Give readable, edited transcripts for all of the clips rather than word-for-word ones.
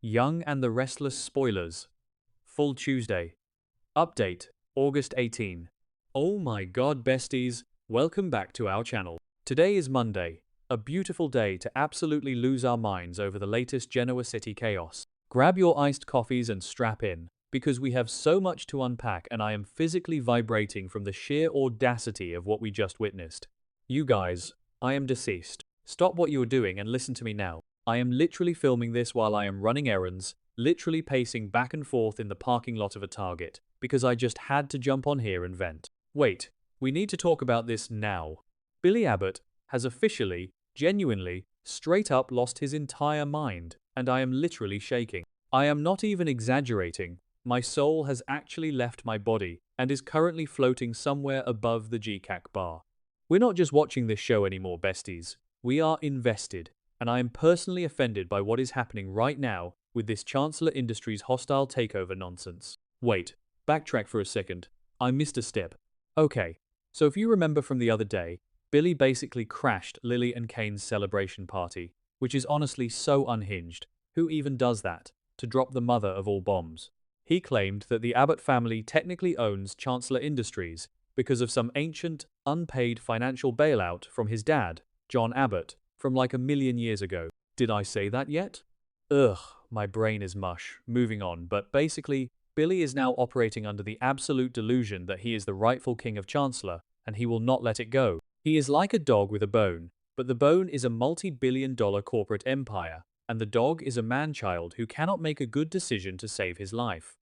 Young and the Restless spoilers. Full Tuesday. Update, August 18. Oh my god, besties, welcome back to our channel. Today is Monday, a beautiful day to absolutely lose our minds over the latest Genoa City chaos. Grab your iced coffees and strap in, because we have so much to unpack and I am physically vibrating from the sheer audacity of what we just witnessed. You guys, I am deceased. Stop what you are doing and listen to me now. I am literally filming this while I am running errands, literally pacing back and forth in the parking lot of a Target, because I just had to jump on here and vent. Wait, we need to talk about this now. Billy Abbott has officially, genuinely, straight up lost his entire mind, and I am literally shaking. I am not even exaggerating. My soul has actually left my body and is currently floating somewhere above the GCAC bar. We're not just watching this show anymore, besties. We are invested, and I am personally offended by what is happening right now with this Chancellor Industries hostile takeover nonsense. Wait, backtrack for a second. I missed a step. Okay, so if you remember from the other day, Billy basically crashed Lily and Kane's celebration party, which is honestly so unhinged. Who even does that? To drop the mother of all bombs. He claimed that the Abbott family technically owns Chancellor Industries because of some ancient, unpaid financial bailout from his dad, John Abbott, from like 1,000,000 years ago. Did I say that yet? Ugh, my brain is mush. Moving on, but basically, Billy is now operating under the absolute delusion that he is the rightful king of Chancellor, and he will not let it go. He is like a dog with a bone, but the bone is a multi-billion-dollar corporate empire, and the dog is a man-child who cannot make a good decision to save his life.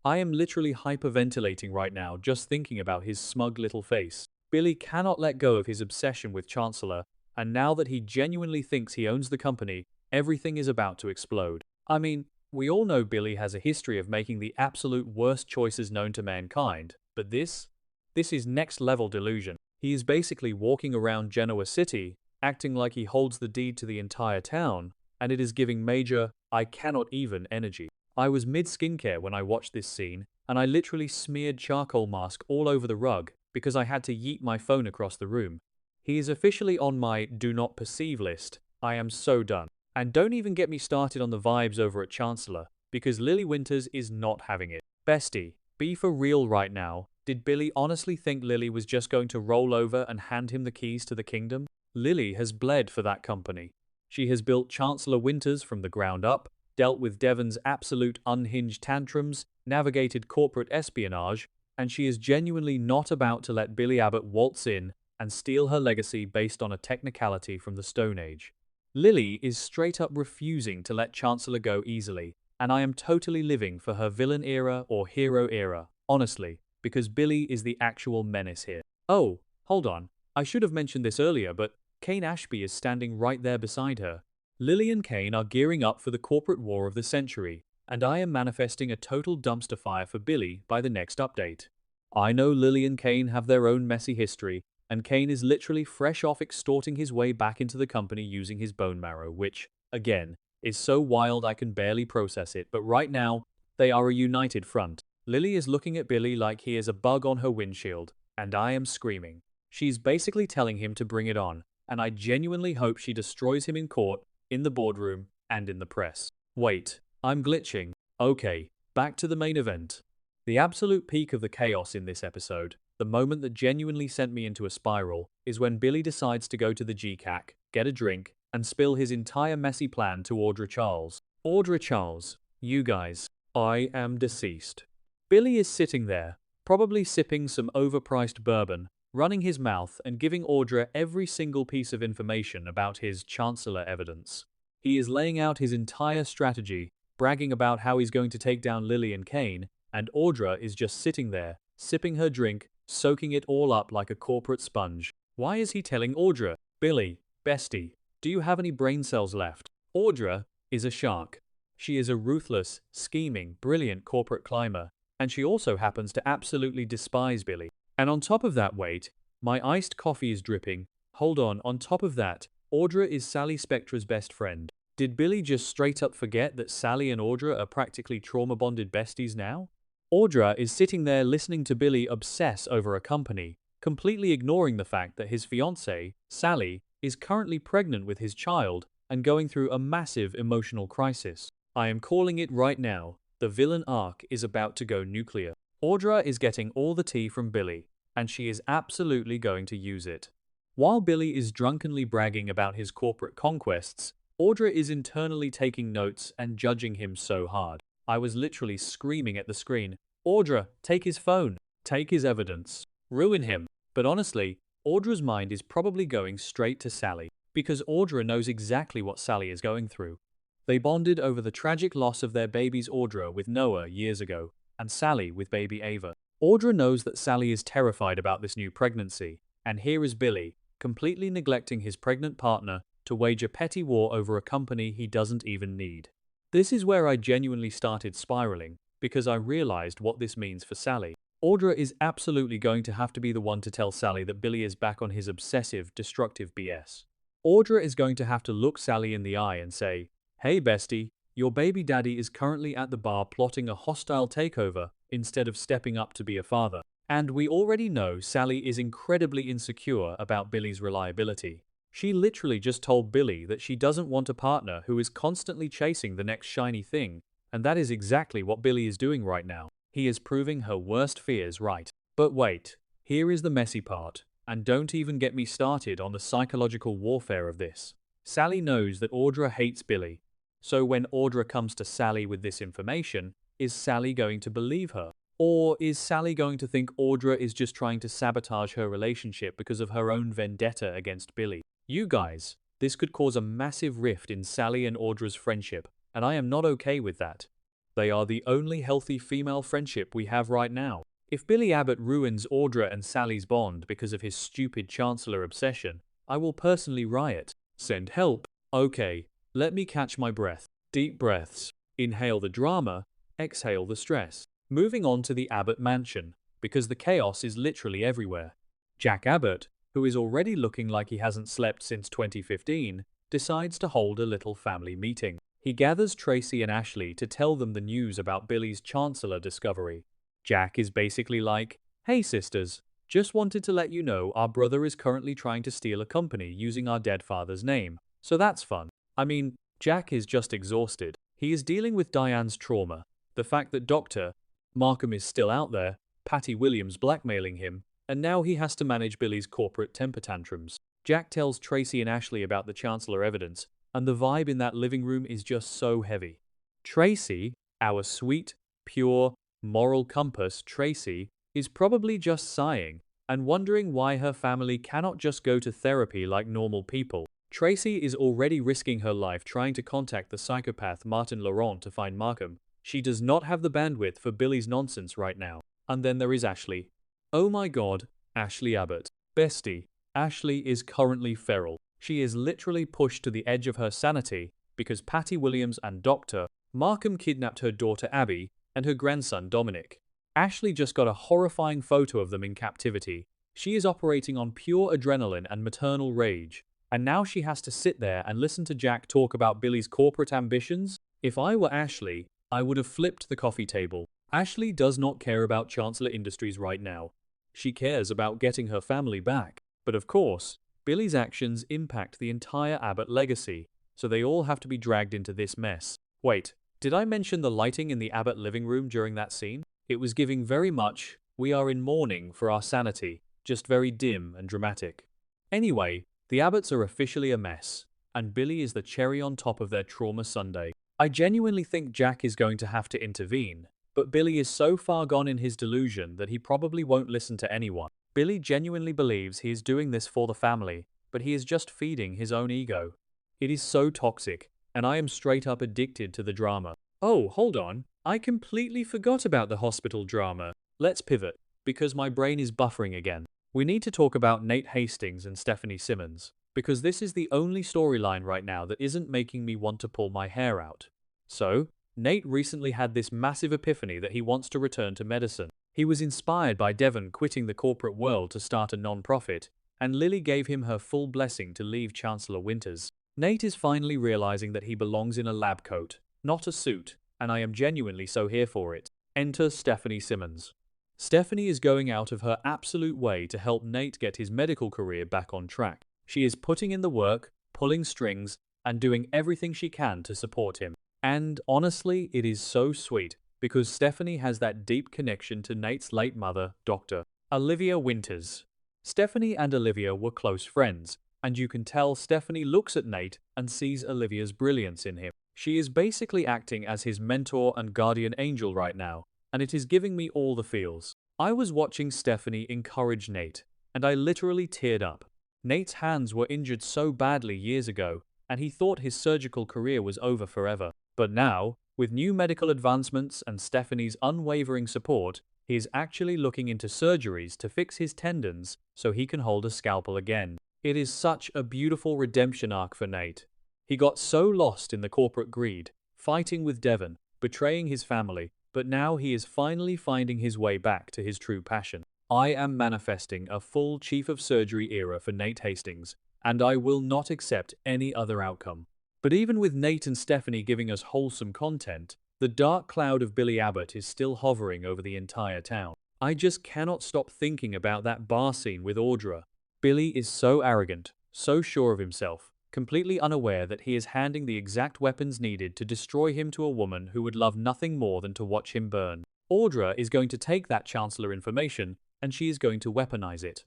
I am literally hyperventilating right now just thinking about his smug little face. Billy cannot let go of his obsession with Chancellor, and now that he genuinely thinks he owns the company, everything is about to explode. I mean, we all know Billy has a history of making the absolute worst choices known to mankind, but this is next-level delusion. He is basically walking around Genoa City, acting like he holds the deed to the entire town, and it is giving major, I cannot even energy. I was mid-skincare when I watched this scene, and I literally smeared charcoal mask all over the rug because I had to yeet my phone across the room. He is officially on my do not perceive list. I am so done. And don't even get me started on the vibes over at Chancellor, because Lily Winters is not having it. Bestie, be for real right now. Did Billy honestly think Lily was just going to roll over and hand him the keys to the kingdom? Lily has bled for that company. She has built Chancellor Winters from the ground up, dealt with Devon's absolute unhinged tantrums, navigated corporate espionage, and she is genuinely not about to let Billy Abbott waltz in and steal her legacy based on a technicality from the Stone Age. Lily is straight up refusing to let Chancellor go easily, and I am totally living for her villain era or hero era, honestly, because Billy is the actual menace here. Oh, hold on, I should have mentioned this earlier, but Kane Ashby is standing right there beside her. Lily and Kane are gearing up for the corporate war of the century, and I am manifesting a total dumpster fire for Billy by the next update. I know Lily and Kane have their own messy history, and Kane is literally fresh off extorting his way back into the company using his bone marrow, which, again, is so wild I can barely process it, but right now, they are a united front. Lily is looking at Billy like he is a bug on her windshield, and I am screaming. She's basically telling him to bring it on, and I genuinely hope she destroys him in court, in the boardroom, and in the press. Wait, I'm glitching. Okay, back to the main event. The absolute peak of the chaos in this episode, the moment that genuinely sent me into a spiral, is when Billy decides to go to the GCAC, get a drink, and spill his entire messy plan to Audra Charles. Audra Charles, you guys, I am deceased. Billy is sitting there, probably sipping some overpriced bourbon, running his mouth and giving Audra every single piece of information about his Chancellor evidence. He is laying out his entire strategy, bragging about how he's going to take down Lily and Kane, and Audra is just sitting there, sipping her drink, soaking it all up like a corporate sponge. Why is he telling Audra? Billy, bestie, do you have any brain cells left? Audra is a shark. She is a ruthless, scheming, brilliant corporate climber, and she also happens to absolutely despise Billy. And on top of that, wait, my iced coffee is dripping. Hold on top of that, Audra is Sally Spectra's best friend. Did Billy just straight up forget that Sally and Audra are practically trauma-bonded besties now? Audra is sitting there listening to Billy obsess over a company, completely ignoring the fact that his fiancée, Sally, is currently pregnant with his child and going through a massive emotional crisis. I am calling it right now. The villain arc is about to go nuclear. Audra is getting all the tea from Billy, and she is absolutely going to use it. While Billy is drunkenly bragging about his corporate conquests, Audra is internally taking notes and judging him so hard. I was literally screaming at the screen, Audra, take his phone, take his evidence, ruin him. But honestly, Audra's mind is probably going straight to Sally, because Audra knows exactly what Sally is going through. They bonded over the tragic loss of their babies Audra with Noah years ago, and Sally with baby Ava. Audra knows that Sally is terrified about this new pregnancy, and here is Billy, completely neglecting his pregnant partner to wage a petty war over a company he doesn't even need. This is where I genuinely started spiraling, because I realized what this means for Sally. Audra is absolutely going to have to be the one to tell Sally that Billy is back on his obsessive, destructive BS. Audra is going to have to look Sally in the eye and say, hey bestie, your baby daddy is currently at the bar plotting a hostile takeover instead of stepping up to be a father. And we already know Sally is incredibly insecure about Billy's reliability. She literally just told Billy that she doesn't want a partner who is constantly chasing the next shiny thing, and that is exactly what Billy is doing right now. He is proving her worst fears right. But wait, here is the messy part, and don't even get me started on the psychological warfare of this. Sally knows that Audra hates Billy, so when Audra comes to Sally with this information, is Sally going to believe her? Or is Sally going to think Audra is just trying to sabotage her relationship because of her own vendetta against Billy? You guys, this could cause a massive rift in Sally and Audra's friendship, and I am not okay with that. They are the only healthy female friendship we have right now. If Billy Abbott ruins Audra and Sally's bond because of his stupid Chancellor obsession, I will personally riot. Send help. Okay, let me catch my breath. Deep breaths. Inhale the drama, exhale the stress. Moving on to the Abbott mansion, because the chaos is literally everywhere. Jack Abbott, who is already looking like he hasn't slept since 2015, decides to hold a little family meeting. He gathers Tracy and Ashley to tell them the news about Billy's Chancellor discovery. Jack is basically like, hey sisters, just wanted to let you know our brother is currently trying to steal a company using our dead father's name, so that's fun. I mean, Jack is just exhausted. He is dealing with Diane's trauma, the fact that Dr. Markham is still out there, Patty Williams blackmailing him, and now he has to manage Billy's corporate temper tantrums. Jack tells Tracy and Ashley about the Chancellor evidence, and the vibe in that living room is just so heavy. Tracy, our sweet, pure, moral compass Tracy, is probably just sighing and wondering why her family cannot just go to therapy like normal people. Tracy is already risking her life trying to contact the psychopath Martin Laurent to find Markham. She does not have the bandwidth for Billy's nonsense right now. And then there is Ashley. Oh my god, Ashley Abbott. Bestie, Ashley is currently feral. She is literally pushed to the edge of her sanity because Patty Williams and Dr. Markham kidnapped her daughter Abby and her grandson Dominic. Ashley just got a horrifying photo of them in captivity. She is operating on pure adrenaline and maternal rage. And now she has to sit there and listen to Jack talk about Billy's corporate ambitions? If I were Ashley, I would have flipped the coffee table. Ashley does not care about Chancellor Industries right now. She cares about getting her family back. But of course, Billy's actions impact the entire Abbott legacy, so they all have to be dragged into this mess. Wait, did I mention the lighting in the Abbott living room during that scene? It was giving very much, we are in mourning for our sanity, just very dim and dramatic. Anyway, the Abbotts are officially a mess, and Billy is the cherry on top of their trauma sundae. I genuinely think Jack is going to have to intervene, but Billy is so far gone in his delusion that he probably won't listen to anyone. Billy genuinely believes he is doing this for the family, but he is just feeding his own ego. It is so toxic, and I am straight up addicted to the drama. Oh, hold on. I completely forgot about the hospital drama. Let's pivot, because my brain is buffering again. We need to talk about Nate Hastings and Stephanie Simmons, because this is the only storyline right now that isn't making me want to pull my hair out. So, Nate recently had this massive epiphany that he wants to return to medicine. He was inspired by Devon quitting the corporate world to start a non-profit, and Lily gave him her full blessing to leave Chancellor Winters. Nate is finally realizing that he belongs in a lab coat, not a suit, and I am genuinely so here for it. Enter Stephanie Simmons. Stephanie is going out of her absolute way to help Nate get his medical career back on track. She is putting in the work, pulling strings, and doing everything she can to support him. And honestly, it is so sweet because Stephanie has that deep connection to Nate's late mother, Dr. Olivia Winters. Stephanie and Olivia were close friends, and you can tell Stephanie looks at Nate and sees Olivia's brilliance in him. She is basically acting as his mentor and guardian angel right now, and it is giving me all the feels. I was watching Stephanie encourage Nate, and I literally teared up. Nate's hands were injured so badly years ago, and he thought his surgical career was over forever. But now, with new medical advancements and Stephanie's unwavering support, he is actually looking into surgeries to fix his tendons so he can hold a scalpel again. It is such a beautiful redemption arc for Nate. He got so lost in the corporate greed, fighting with Devon, betraying his family, but now he is finally finding his way back to his true passion. I am manifesting a full Chief of Surgery era for Nate Hastings, and I will not accept any other outcome. But even with Nate and Stephanie giving us wholesome content, the dark cloud of Billy Abbott is still hovering over the entire town. I just cannot stop thinking about that bar scene with Audra. Billy is so arrogant, so sure of himself, completely unaware that he is handing the exact weapons needed to destroy him to a woman who would love nothing more than to watch him burn. Audra is going to take that Chancellor information and she is going to weaponize it.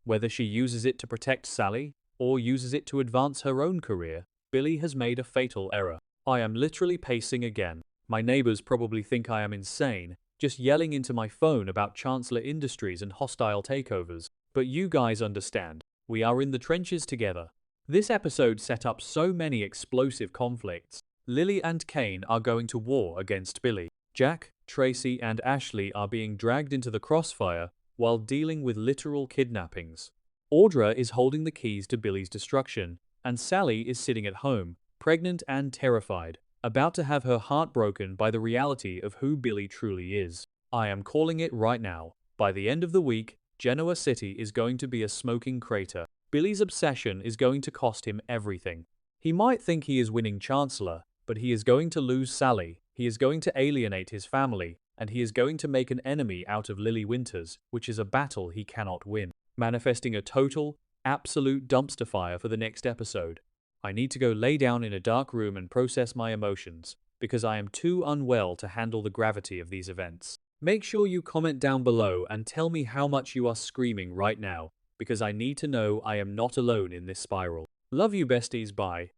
Whether she uses it to protect Sally or uses it to advance her own career, Billy has made a fatal error. I am literally pacing again. My neighbors probably think I am insane, just yelling into my phone about Chancellor Industries and hostile takeovers. But you guys understand. We are in the trenches together. This episode set up so many explosive conflicts. Lily and Kane are going to war against Billy. Jack, Tracy, and Ashley are being dragged into the crossfire while dealing with literal kidnappings. Audra is holding the keys to Billy's destruction, and Sally is sitting at home, pregnant and terrified, about to have her heart broken by the reality of who Billy truly is. I am calling it right now. By the end of the week, Genoa City is going to be a smoking crater. Billy's obsession is going to cost him everything. He might think he is winning Chancellor, but he is going to lose Sally, he is going to alienate his family, and he is going to make an enemy out of Lily Winters, which is a battle he cannot win. Manifesting a total, absolute dumpster fire for the next episode. I need to go lay down in a dark room and process my emotions, because I am too unwell to handle the gravity of these events. Make sure you comment down below and tell me how much you are screaming right now, because I need to know I am not alone in this spiral. Love you besties, bye.